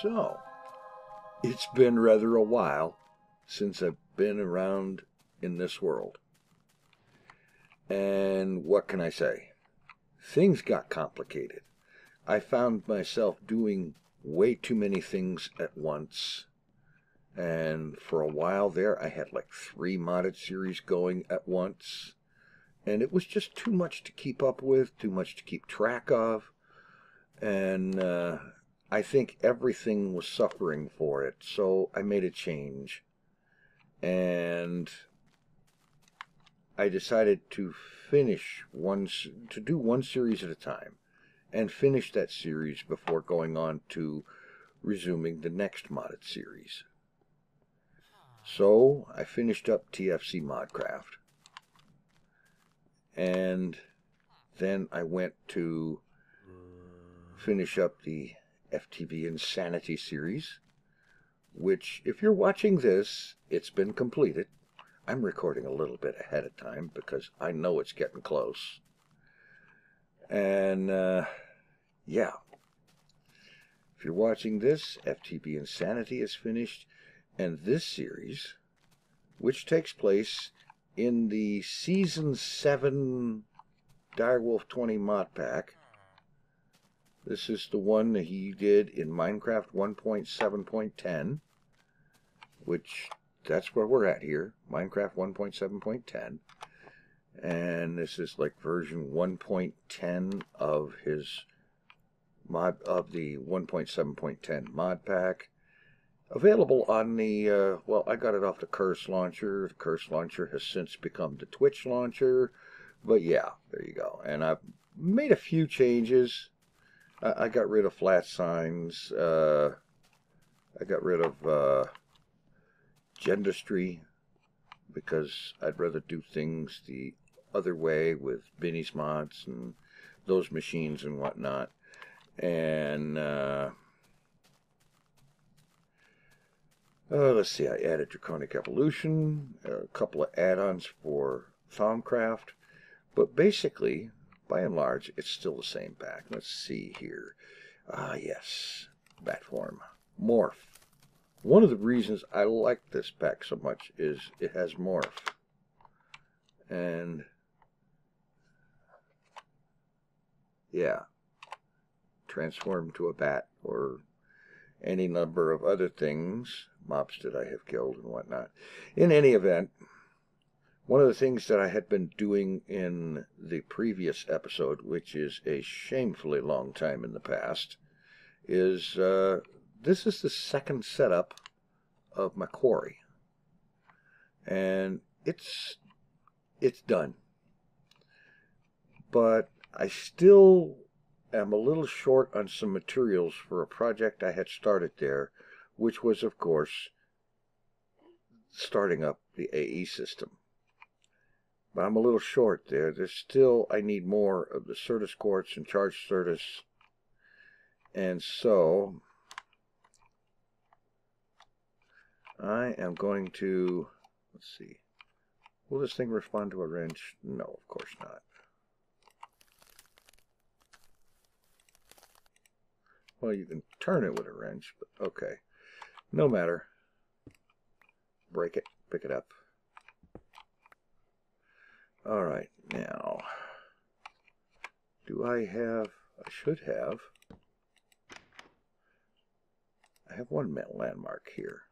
So, it's been rather a while since I've been around in this world. And what can I say? Things got complicated. I found myself doing way too many things at once. And for a while there, I had like 3 modded series going at once. And it was just too much to keep up with, too much to keep track of. And I think everything was suffering for it. So I made a change. And I decided to do one series at a time and finish that series before going on to resuming the next modded series. So I finished up TFC Modcraft, and then I went to finish up the FTB Insanity series, which, if you're watching this, it's been completed. I'm recording a little bit ahead of time because I know it's getting close. And, yeah. If you're watching this, FTB Insanity is finished. And this series, which takes place in the Season 7 Direwolf20 mod pack. This is the one that he did in Minecraft 1.7.10, which that's where we're at here, Minecraft 1.7.10. And this is like version 1.10 of his mod, of the 1.7.10 mod pack. Available on the, well, I got it off the Curse launcher. The Curse launcher has since become the Twitch launcher. But yeah, there you go. And I've made a few changes. I got rid of flat signs. I got rid of Gendustry because I'd rather do things the other way with binnie-mods and those machines and whatnot. And let's see, I added Draconic Evolution, a couple of add-ons for Thaumcraft, but basically, by and large, it's still the same pack. Let's see here. Ah, yes, Batform, Morph. One of the reasons I like this pack so much is it has Morph. And, yeah, transform to a bat or any number of other things, mobs that I have killed and whatnot. In any event, one of the things that I had been doing in the previous episode, which is a shamefully long time in the past, is this is the second setup of my quarry. And it's done. But I still am a little short on some materials for a project I had started there, which was, of course, starting up the AE system. But I'm a little short there. There's still, I need more of the Certus quartz and charged Certus. And so, I am going to, let's see, will this thing respond to a wrench? No, of course not. Well, you can turn it with a wrench, but okay. No matter. Break it, pick it up. Alright, now, do I have, I should have, I have one landmark here.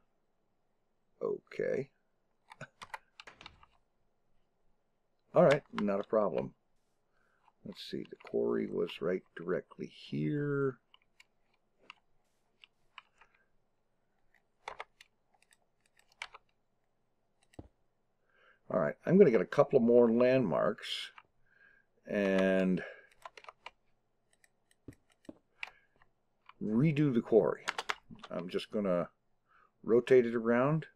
Okay. Alright, not a problem. Let's see, the quarry was right directly here. Alright, I'm going to get a couple of more landmarks and redo the quarry. I'm just going to rotate it around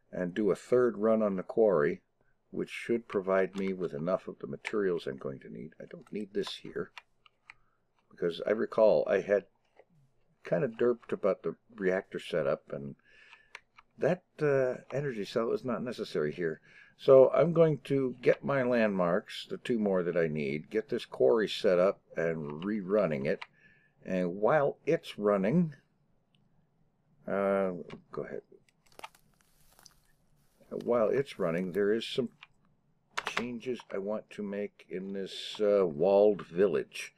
and do a third run on the quarry, which should provide me with enough of the materials I'm going to need. I don't need this here because I recall I had kind of derped about the reactor setup, and that energy cell is not necessary here. So I'm going to get my landmarks, the 2 more that I need, get this quarry set up and rerunning it. And while it's running, Go ahead. While it's running, there is some changes I want to make in this walled village,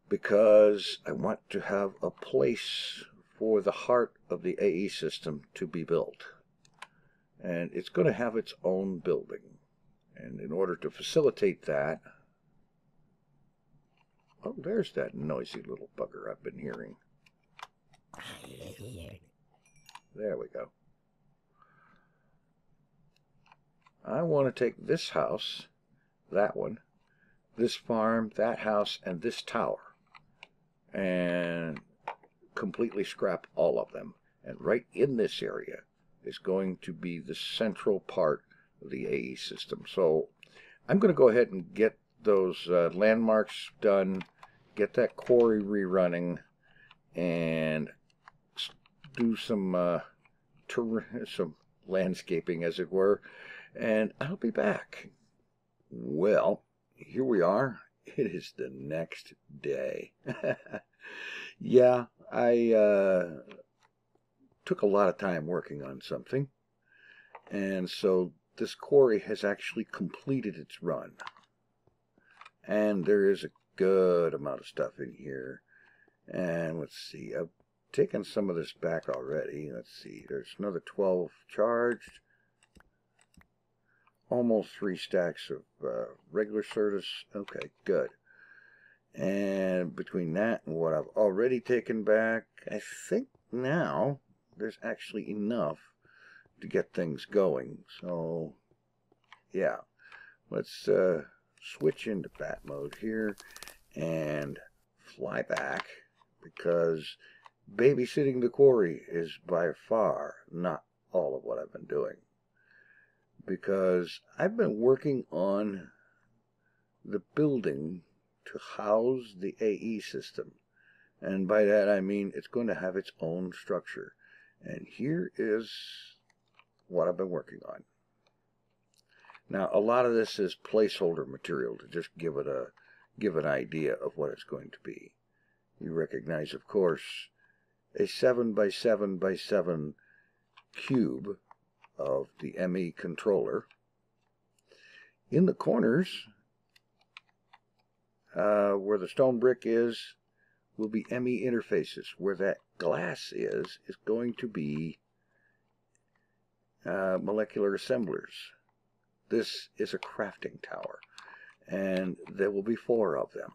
because I want to have a place for the heart of the AE system to be built. And it's going to have its own building. And in order to facilitate that... Oh, there's that noisy little bugger I've been hearing. There we go. I want to take this house, that one, this farm, that house, and this tower, and completely scrap all of them. And right in this area is going to be the central part of the AE system. So I'm going to go ahead and get those landmarks done, get that quarry rerunning, and do some landscaping, as it were, and I'll be back. Well, here we are. It is the next day. Yeah, I took a lot of time working on something, and so this quarry has actually completed its run. And there is a good amount of stuff in here. And let's see, I've taken some of this back already. Let's see, there's another 12 charged. Almost 3 stacks of regular service. Okay, good. And between that and what I've already taken back, I think now there's actually enough to get things going. So, yeah. Let's switch into bat mode here and fly back, because babysitting the quarry is by far not all of what I've been doing. Because I've been working on the building to house the AE system. And by that I mean it's going to have its own structure. And here is what I've been working on. Now, a lot of this is placeholder material to just give an idea of what it's going to be. You recognize, of course, a 7 by 7 by 7 cube of the ME controller. In the corners, where the stone brick is, will be ME interfaces. Where that glass is going to be molecular assemblers. This is a crafting tower, and there will be 4 of them.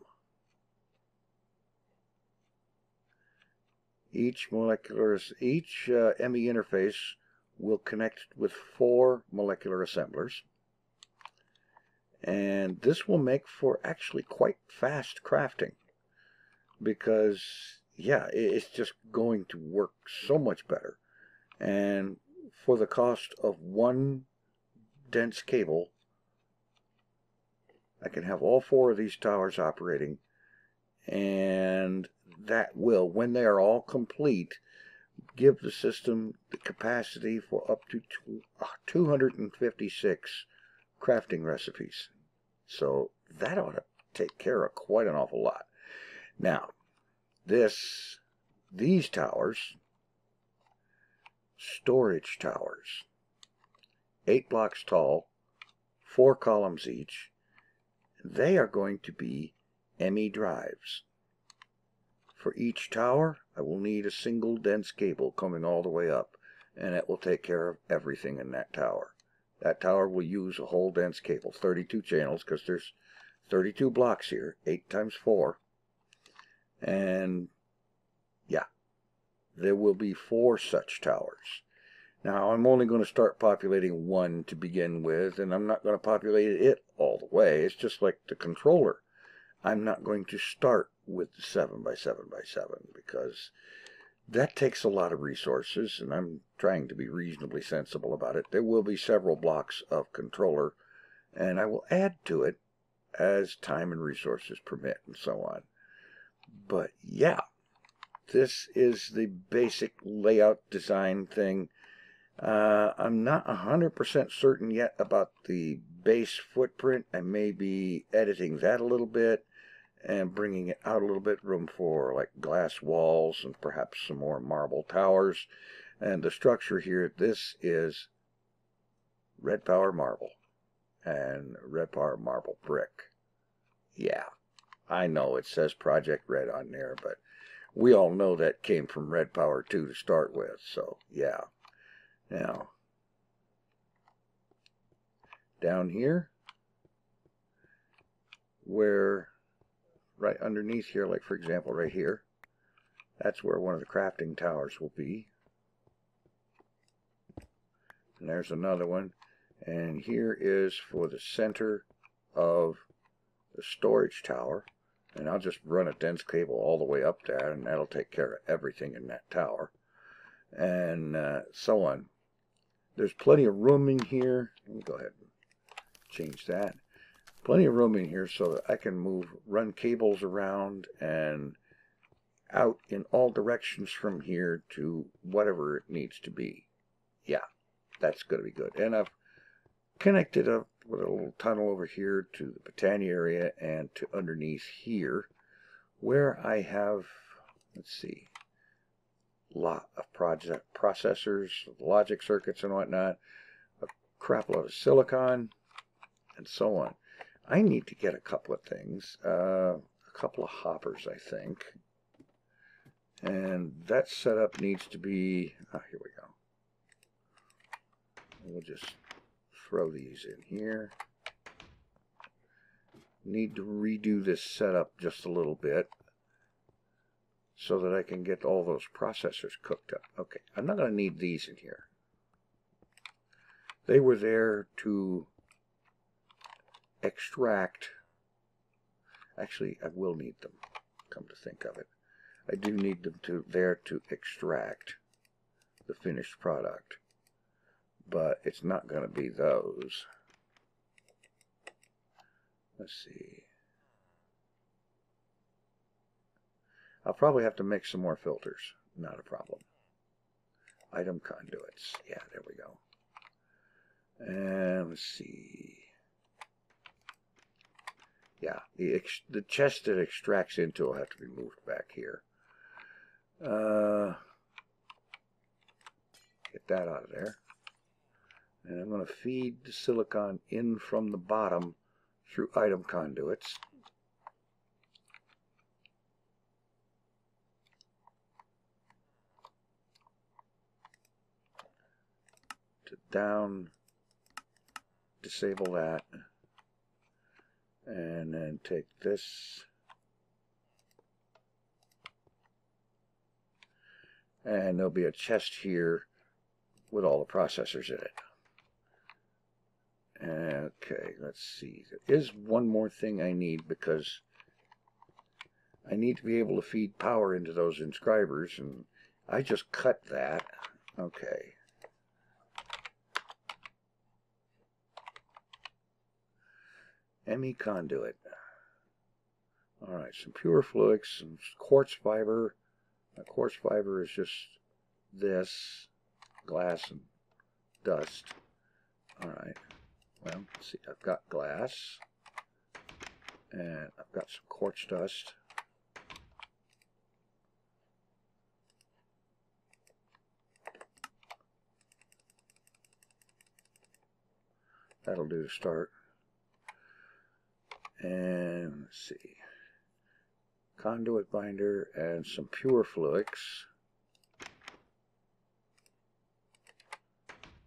Each ME interface will connect with 4 molecular assemblers, and this will make for actually quite fast crafting, because yeah, it's just going to work so much better. And for the cost of 1 dense cable, I can have all 4 of these towers operating, and that will, when they are all complete, give the system the capacity for up to 256 crafting recipes. So that ought to take care of quite an awful lot. Now, these towers, storage towers, 8 blocks tall, 4 columns each, they are going to be ME drives. For each tower, I will need a single dense cable coming all the way up, and it will take care of everything in that tower. That tower will use a whole dense cable, 32 channels, because there's 32 blocks here, 8 times 4. And yeah, there will be 4 such towers. Now, I'm only going to start populating 1 to begin with, and I'm not going to populate it all the way. It's just like the controller. I'm not going to start with the 7 by 7 by 7, because that takes a lot of resources, and I'm trying to be reasonably sensible about it. There will be several blocks of controller, and I will add to it as time and resources permit, and so on. But yeah, this is the basic layout design thing. I'm not 100% certain yet about the base footprint. I may be editing that a little bit and bringing it out a little bit, room for like glass walls and perhaps some more marble towers. And the structure here, this is red power marble and red power marble brick. Yeah, I know it says Project Red on there, but we all know that came from Red Power 2 to start with, so yeah. Now, down here, where right underneath here, like for example right here, that's where one of the crafting towers will be. And there's another one. And here is for the center of the storage tower. And I'll just run a dense cable all the way up there, and that'll take care of everything in that tower. And so on. There's plenty of room in here. Let me go ahead and change that. Plenty of room in here so that I can run cables around and out in all directions from here to whatever it needs to be. Yeah, that's going to be good. And I've connected up with a little tunnel over here to the Botania area and to underneath here, where I have, let's see, a lot of processors, logic circuits and whatnot, a crap load of silicon, and so on. I need to get a couple of things, a couple of hoppers, I think. And that setup needs to be, here we go. We'll just throw these in here. Need to redo this setup just a little bit so that I can get all those processors cooked up. Okay, I'm not going to need these in here. They were there to extract. Actually, I will need them, come to think of it. I do need them there to extract the finished product. But it's not going to be those. Let's see. I'll probably have to make some more filters. Not a problem. Item conduits. Yeah, there we go. And let's see. Yeah, the chest that extracts into will have to be moved back here. Get that out of there. And I'm going to feed the silicon in from the bottom through item conduits. To down, disable that, and then take this and there'll be a chest here with all the processors in it. Okay, let's see. There is one more thing I need, because I need to be able to feed power into those inscribers, and I just cut that. Okay. ME conduit. Alright, some pure fluics, some quartz fiber. Now, quartz fiber is just this, glass and dust. Alright. Well, let's see, I've got glass, and I've got some quartz dust. That'll do to start. And let's see, conduit binder and some pure fluics,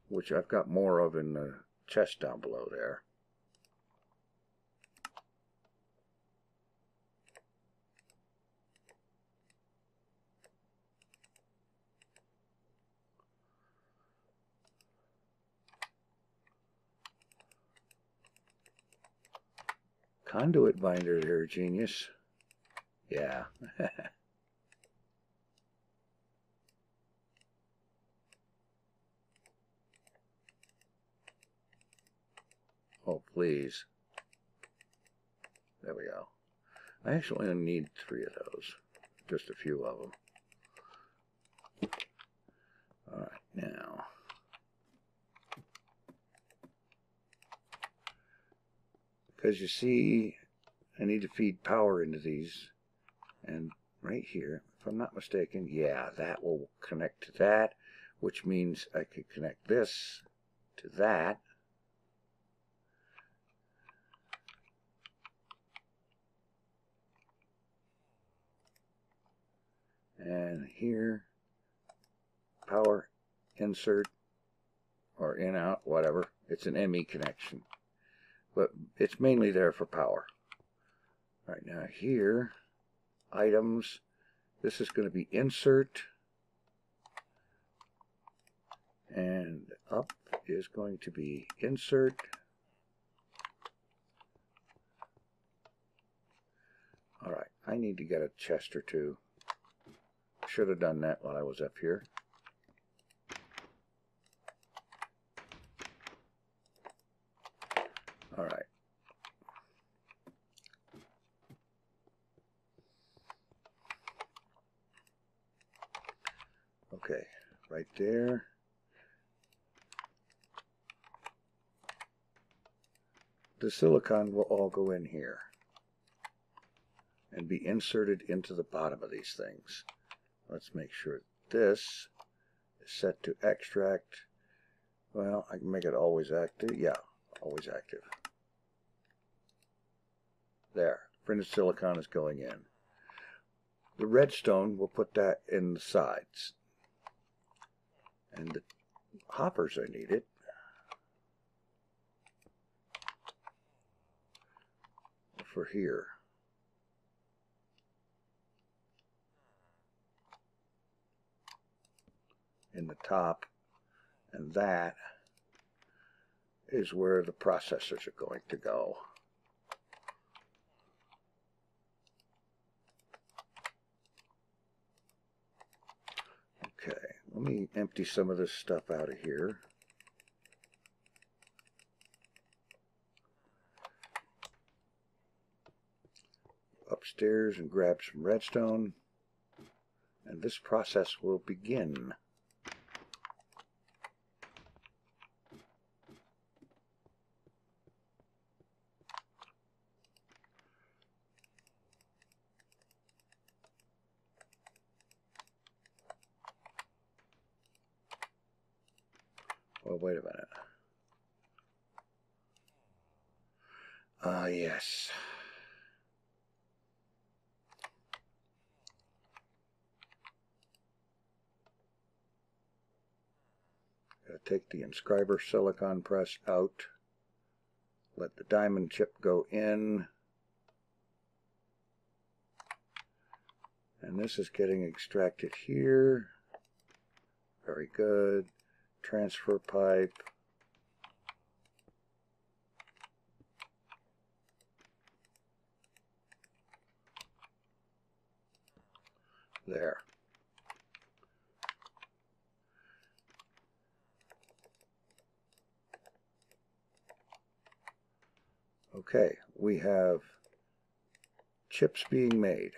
which I've got more of in the chest down below there. Conduit binder there, genius. Yeah. Oh, please. There we go. I actually only need 3 of those. Just a few of them. Alright, now. Because you see, I need to feed power into these. And right here, if I'm not mistaken, yeah, that will connect to that, which means I could connect this to that. And here, power insert, or in out, whatever. It's an ME connection, but it's mainly there for power. Right now here, items, this is going to be insert, and up is going to be insert. Alright, I need to get a chest or two. Should have done that while I was up here. Alright. Okay, right there. The silicon will all go in here and be inserted into the bottom of these things. Let's make sure this is set to extract. Well, I can make it always active. Yeah, always active. There, printed silicon is going in. The redstone, we'll put that in the sides. And the hoppers I needed. For here. In the top, and that is where the processors are going to go. Okay, let me empty some of this stuff out of here. Upstairs and grab some redstone, and this process will begin. Well, wait a minute. Yes. Gotta take the inscriber silicon press out. Let the diamond chip go in. And this is getting extracted here. Very good. Transfer pipe. There. Okay, we have chips being made.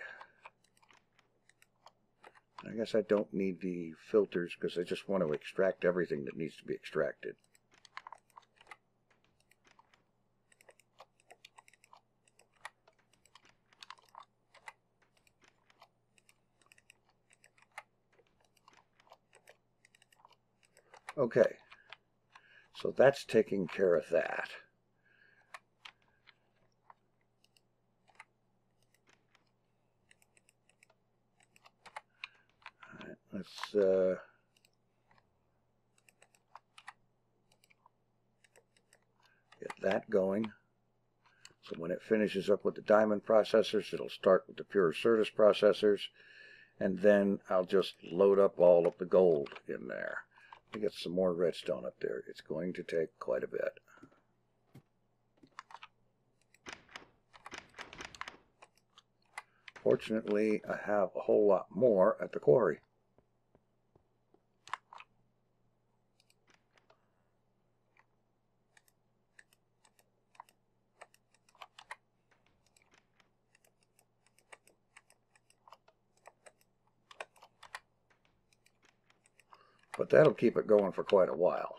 I guess I don't need the filters because I just want to extract everything that needs to be extracted. Okay, so that's taking care of that. All right, let's get that going. So when it finishes up with the diamond processors, it'll start with the pure Certus processors, and then I'll just load up all of the gold in there. I get some more redstone up there. It's going to take quite a bit. Fortunately, I have a whole lot more at the quarry. But that'll keep it going for quite a while.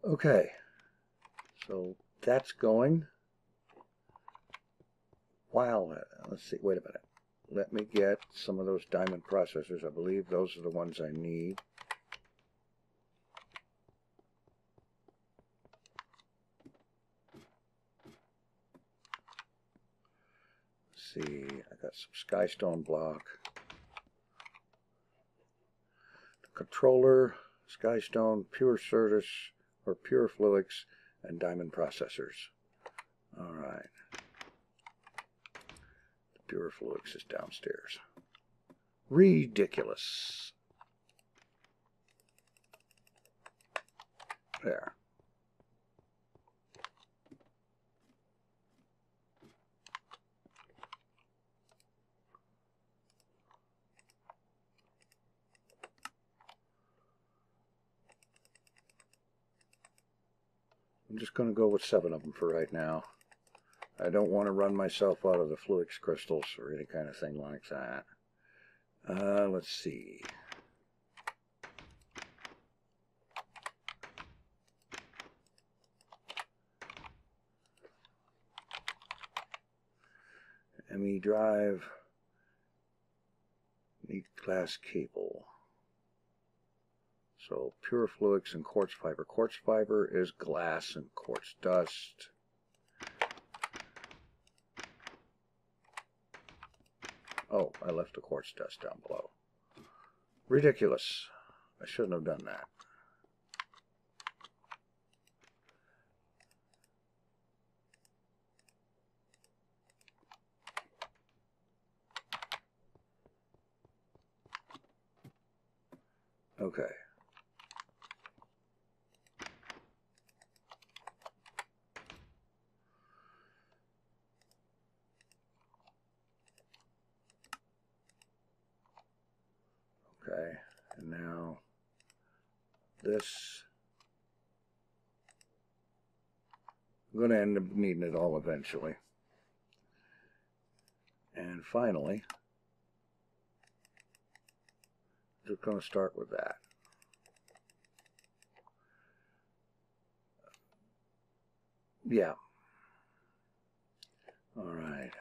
Okay, So that's going. Wow, let's see, wait a minute. Let me get some of those diamond processors. I believe those are the ones I need. Let's see, I got some skystone block. The controller, skystone, pure certus, or pure fluix, and diamond processors. Alright. The pure fluix is downstairs. Ridiculous. There. I'm just going to go with 7 of them for right now. I don't want to run myself out of the fluix crystals or any kind of thing like that. Let's see. ME drive. Need glass cable. So pure fluix and quartz fiber. Quartz fiber is glass and quartz dust. Oh, I left the quartz dust down below. Ridiculous. I shouldn't have done that. Okay. Okay, and now this, I'm going to end up needing it all eventually. And finally, just going to start with that. Yeah. All right.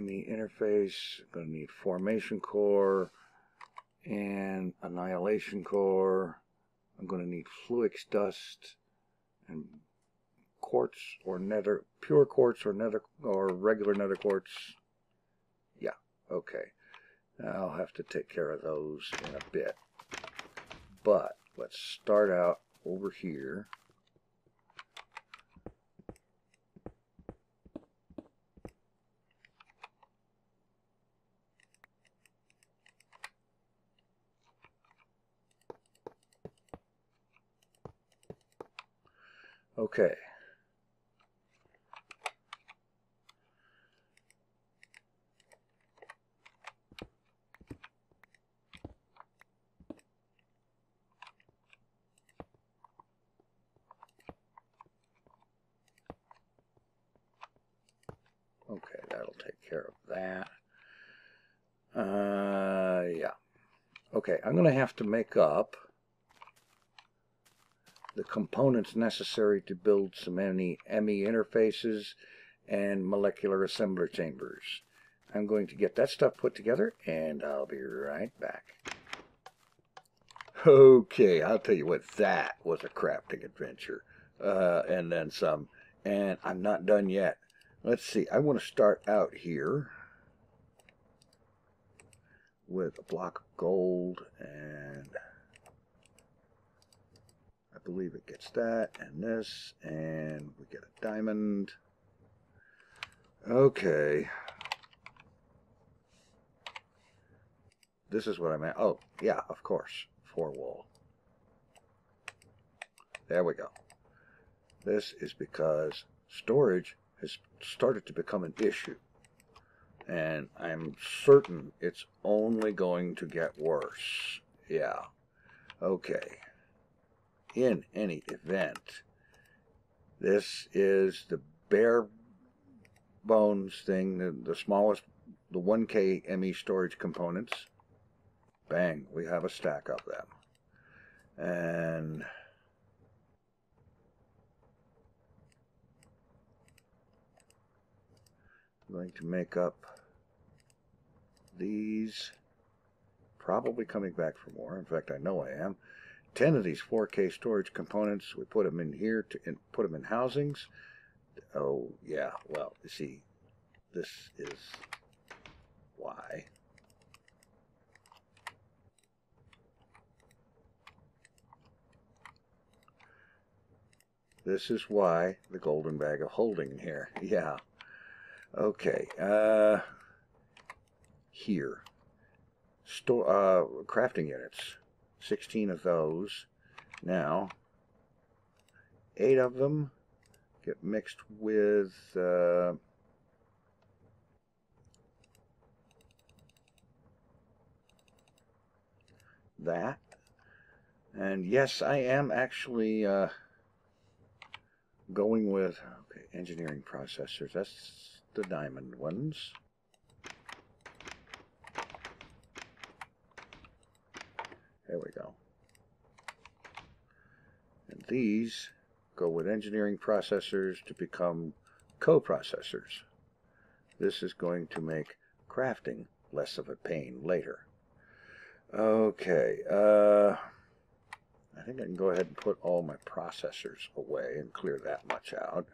ME interface, going to need formation core and annihilation core. I'm going to need fluix dust and quartz or nether, pure quartz or nether or regular nether quartz. Yeah, okay. I'll have to take care of those in a bit. But let's start out over here. Okay. Okay, that'll take care of that. Yeah. Okay, I'm going to have to make up the components necessary to build some ME interfaces and molecular assembler chambers. I'm going to get that stuff put together, and I'll be right back. Okay, I'll tell you what, that was a crafting adventure. And then some. And I'm not done yet. Let's see, I want to start out here with a block of gold, and I believe it gets that and this, and we get a diamond. Okay. This is what I meant. Oh, yeah, of course. 4 wool. There we go. This is because storage has started to become an issue. And I'm certain it's only going to get worse. Yeah. Okay. In any event, this is the bare bones thing, the smallest, the 1K ME storage components. Bang, we have a stack of them. And I'm going to make up these, probably coming back for more. In fact, I know I am. 10 of these 4K storage components. We put them in here to put them in housings. Oh yeah, well, you see, this is why. This is why the golden bag of holding here. Yeah. Okay. Here. Crafting units. 16 of those. Now, 8 of them get mixed with that. And yes, I am actually going with engineering processors. That's the diamond ones. There we go. And these go with engineering processors to become coprocessors. This is going to make crafting less of a pain later. Okay, I think I can go ahead and put all my processors away and clear that much out.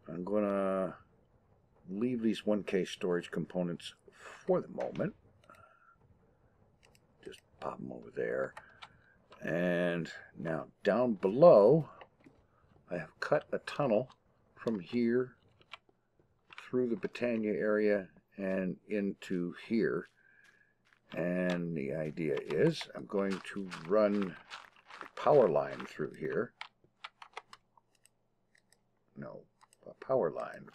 I'm going to leave these 1K storage components for the moment. Just pop them over there. And now down below, I have cut a tunnel from here through the Britannia area and into here. And the idea is I'm going to run a power line through here. No, a power line.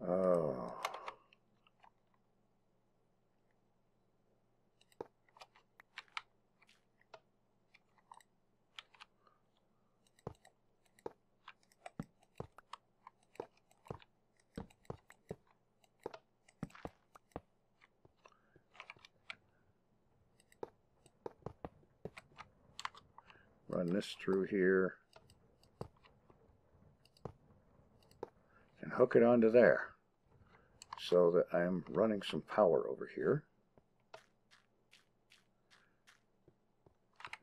Oh. Run this through here and hook it onto there so that I'm running some power over here.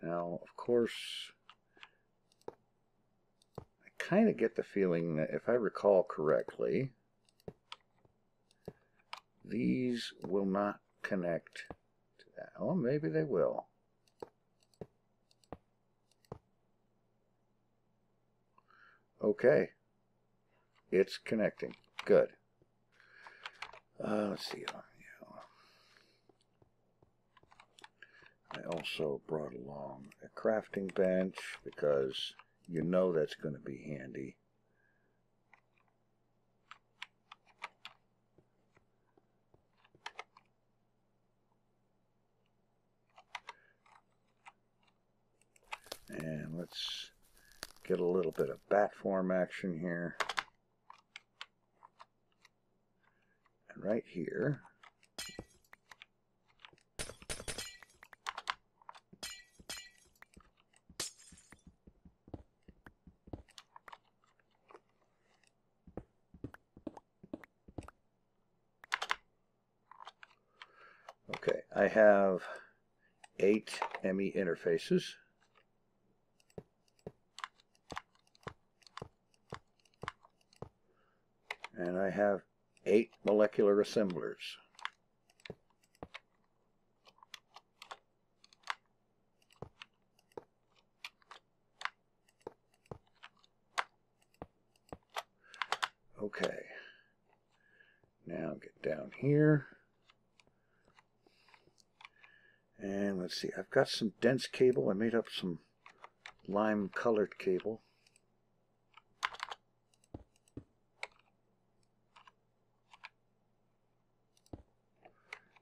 Now, of course, I kind of get the feeling that if I recall correctly, these will not connect to that. Oh, maybe they will. Okay, it's connecting. Good. Let's see. I also brought along a crafting bench because you know that's going to be handy. And let's get a little bit of bat form action here. And right here, okay, I have 8 ME interfaces. And I have 8 molecular assemblers. Okay. Now get down here. And let's see, I've got some dense cable. I made up some lime colored cable.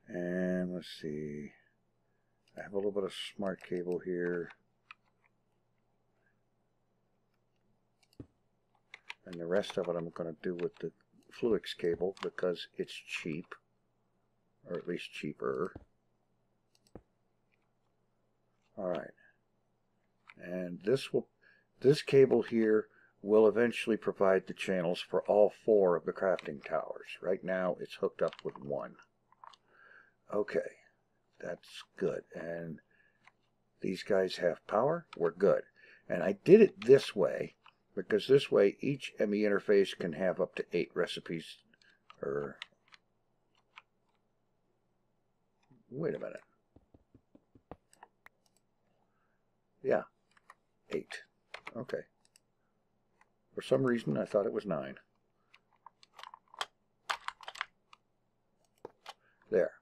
And let's see, I have a little bit of smart cable here. And the rest of it I'm going to do with the Fluix cable because it's cheap, or at least cheaper. Alright, this cable here will eventually provide the channels for all 4 of the crafting towers. Right now it's hooked up with 1. Okay, that's good. And these guys have power. We're good. And I did it this way because this way each ME interface can have up to 8 recipes. Or wait a minute. Yeah, 8. Okay. For some reason, I thought it was 9. There.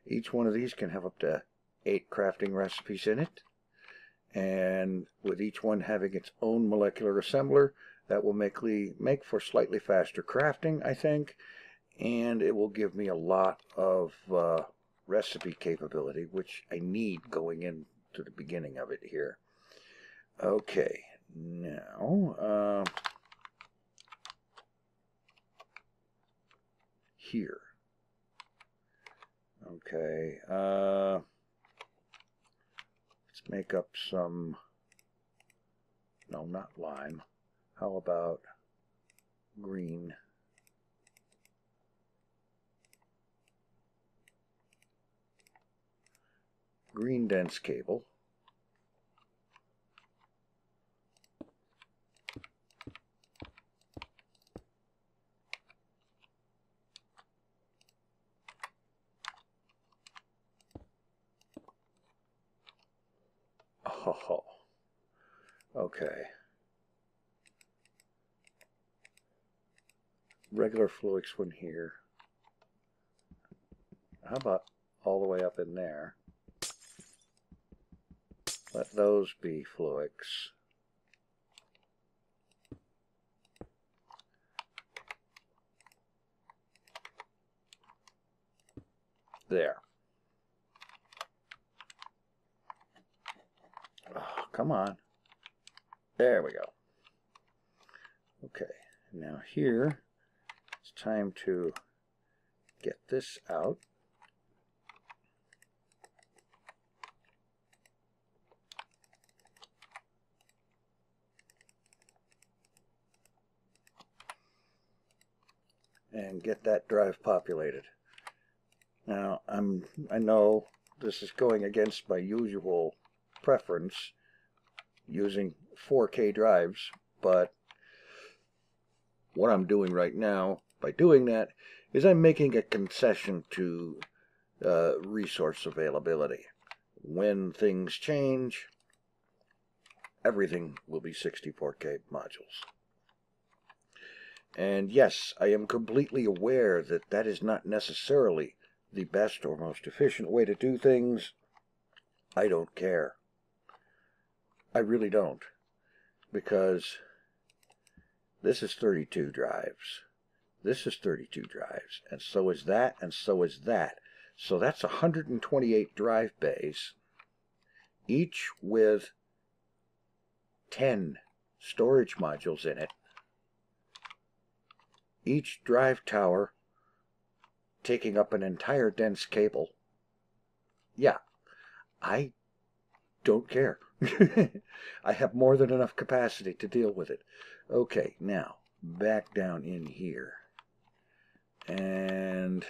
Each one of these can have up to 8 crafting recipes in it. And with each one having its own molecular assembler, that will make for slightly faster crafting, I think. And it will give me a lot of recipe capability, which I need going into the beginning of it here. Okay. Now, here. Okay, let's make up some, no, not lime. How about green? Green dense cable. Oh, okay. Regular Fluix one here. How about all the way up in there? Let those be Fluix. There. Oh, come on. There we go. Okay, now here it's time to get this out. And get that drive populated. Now, I know this is going against my usual preference using 4K drives, but what I'm doing right now by doing that is I'm making a concession to resource availability. When things change, everything will be 64K modules. And yes, I am completely aware that that is not necessarily the best or most efficient way to do things. I don't care. I really don't. Because this is 32 drives. This is 32 drives. And so is that, and so is that. So that's 128 drive bays, each with 10 storage modules in it. Each drive tower taking up an entire dense cable. Yeah, I don't care. I have more than enough capacity to deal with it. Okay, now back down in here. And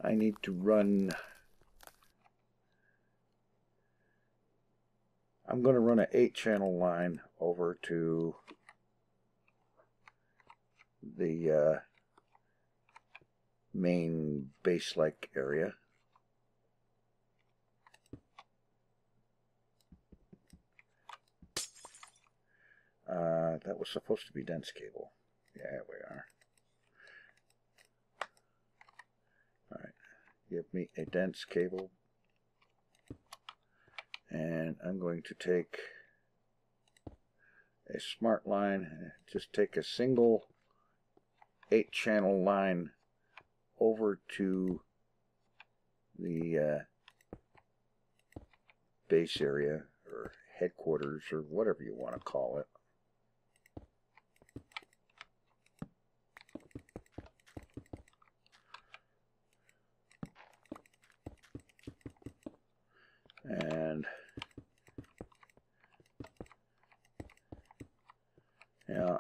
I need to run, I'm going to run an 8-channel line over to the main base-like area. That was supposed to be dense cable. Yeah, we are. Alright, give me a dense cable. And I'm going to take a smart line, just take a single 8-channel line over to the base area or headquarters or whatever you want to call it.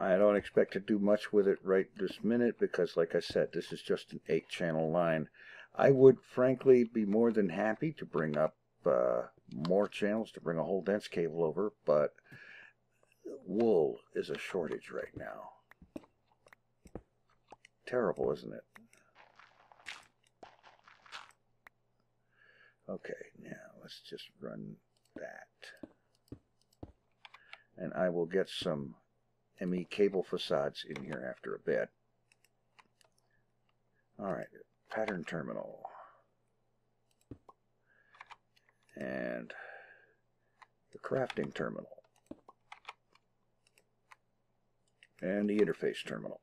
I don't expect to do much with it right this minute because, like I said, this is just an 8-channel line. I would frankly be more than happy to bring up more channels, to bring a whole dense cable over, but wool is a shortage right now. Terrible, isn't it? Okay, now let's just run that. And I will get some ME cable facades in here after a bit. Alright, pattern terminal. And the crafting terminal. And the interface terminal.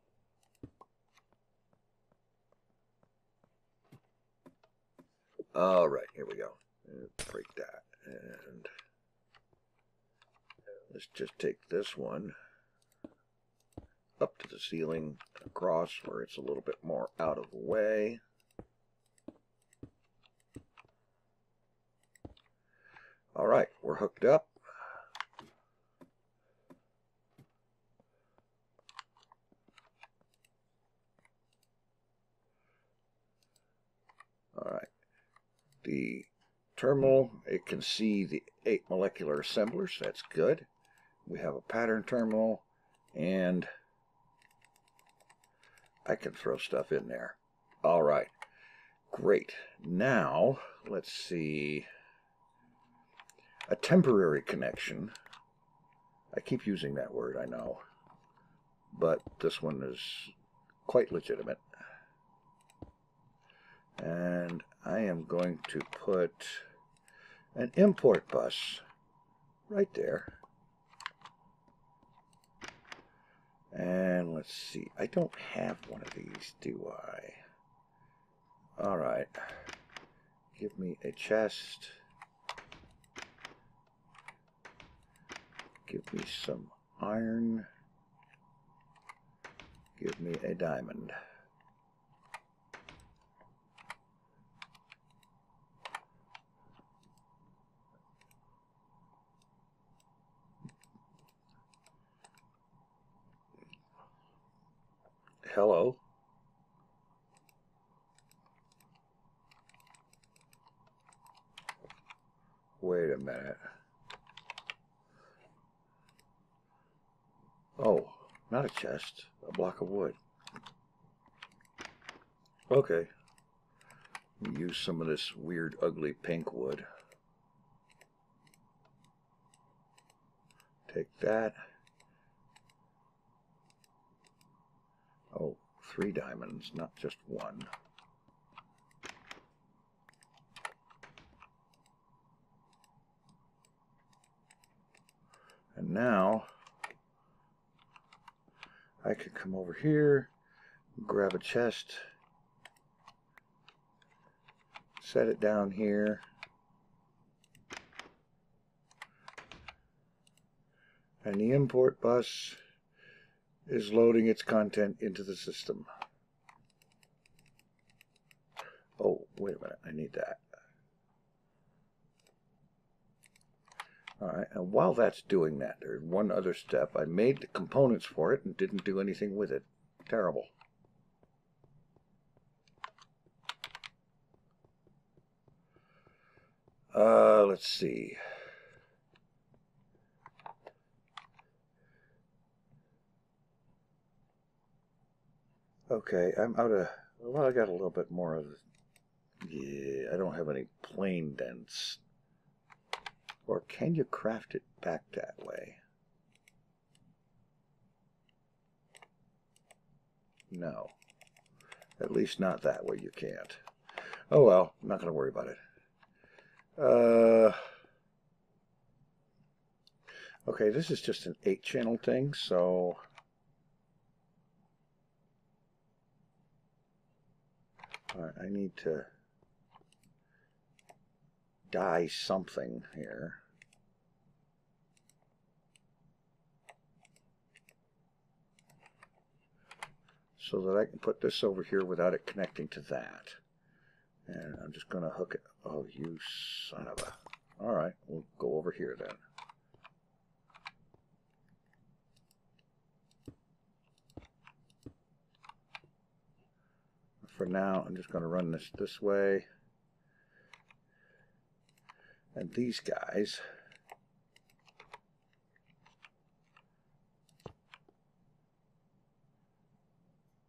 Alright, here we go. Break that. And let's just take this one up to the ceiling, across where it's a little bit more out of the way. Alright, we're hooked up. Alright, the terminal, it can see the 8 molecular assemblers, that's good. We have a pattern terminal, and I can throw stuff in there. Alright, great. Now, let's see. A temporary connection. I keep using that word, I know. But this one is quite legitimate. And I am going to put an import bus right there. And let's see, I don't have one of these, do I? Alright. Give me a chest. Give me some iron. Give me a diamond. Hello. Wait a minute. Oh, not a chest, a block of wood. Okay. Use some of this weird, ugly pink wood. Take that. Oh, 3 diamonds, not just 1. And now I can come over here, grab a chest, set it down here, and the import bus is loading its content into the system. Oh, wait a minute, I need that. Alright, and while that's doing that, there's one other step. I made the components for it and didn't do anything with it. Terrible. Let's see. Okay, I'm out of... Well, I got a little bit more of... Yeah, I don't have any plain dents. Or can you craft it back that way? No. At least not that way you can't. Oh well, I'm not going to worry about it. Okay, this is just an 8-channel thing, so... Alright, I need to dye something here. So that I can put this over here without it connecting to that. And I'm just going to hook it. Oh, you son of a... Alright, we'll go over here then. for now, I'm just going to run this way. And these guys,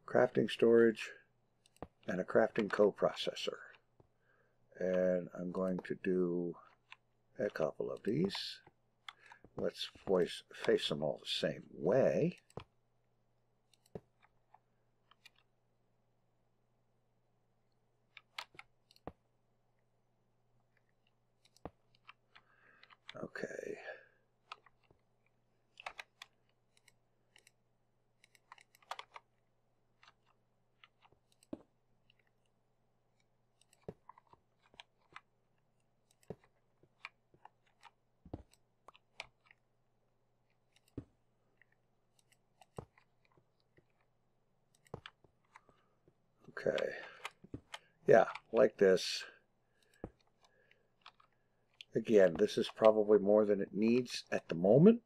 crafting storage and a crafting coprocessor. And I'm going to do a couple of these. Let's face them all the same way. Okay. Okay. Yeah, like this. Again, this is probably more than it needs at the moment,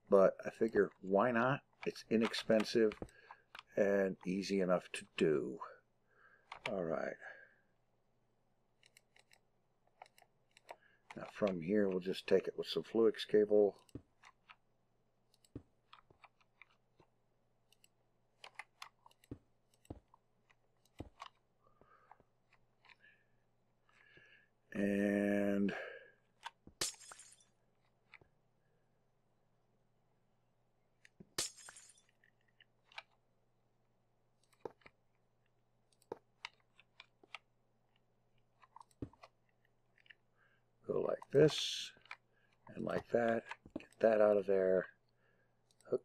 but I figure why not? It's inexpensive and easy enough to do. All right. Now from here, we'll just take it with some Fluix cable. And go like this and like that. Get that out of there. Hook.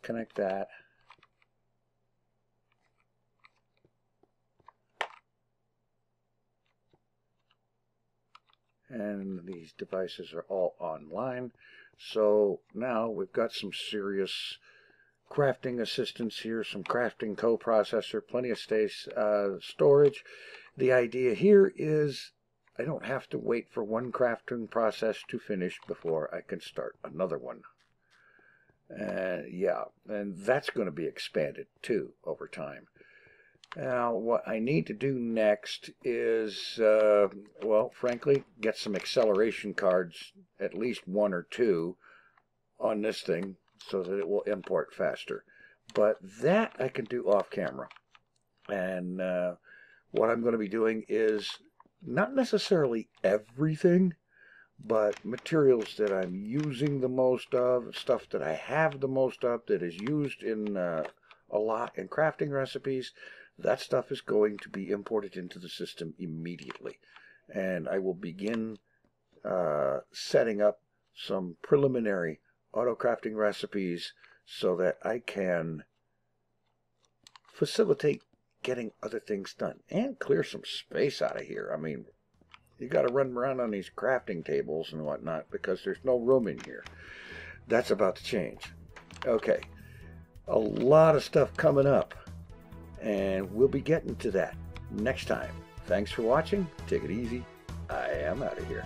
Connect that. And these devices are all online. So now we've got some serious crafting assistance here, some crafting coprocessor, plenty of storage. The idea here is I don't have to wait for one crafting process to finish before I can start another one. Yeah, and that's going to be expanded too over time. Now, what I need to do next is, well, frankly, get some acceleration cards, at least 1 or 2, on this thing so that it will import faster. But that I can do off camera. And what I'm going to be doing is not necessarily everything, but materials that I'm using the most of, stuff that I have the most of, that is used in a lot in crafting recipes. That stuff is going to be imported into the system immediately. And I will begin setting up some preliminary auto crafting recipes so that I can facilitate getting other things done and clear some space out of here. I mean, you got to run around on these crafting tables and whatnot because there's no room in here. That's about to change. Okay, a lot of stuff coming up. And we'll be getting to that next time. Thanks for watching. Take it easy. I am out of here.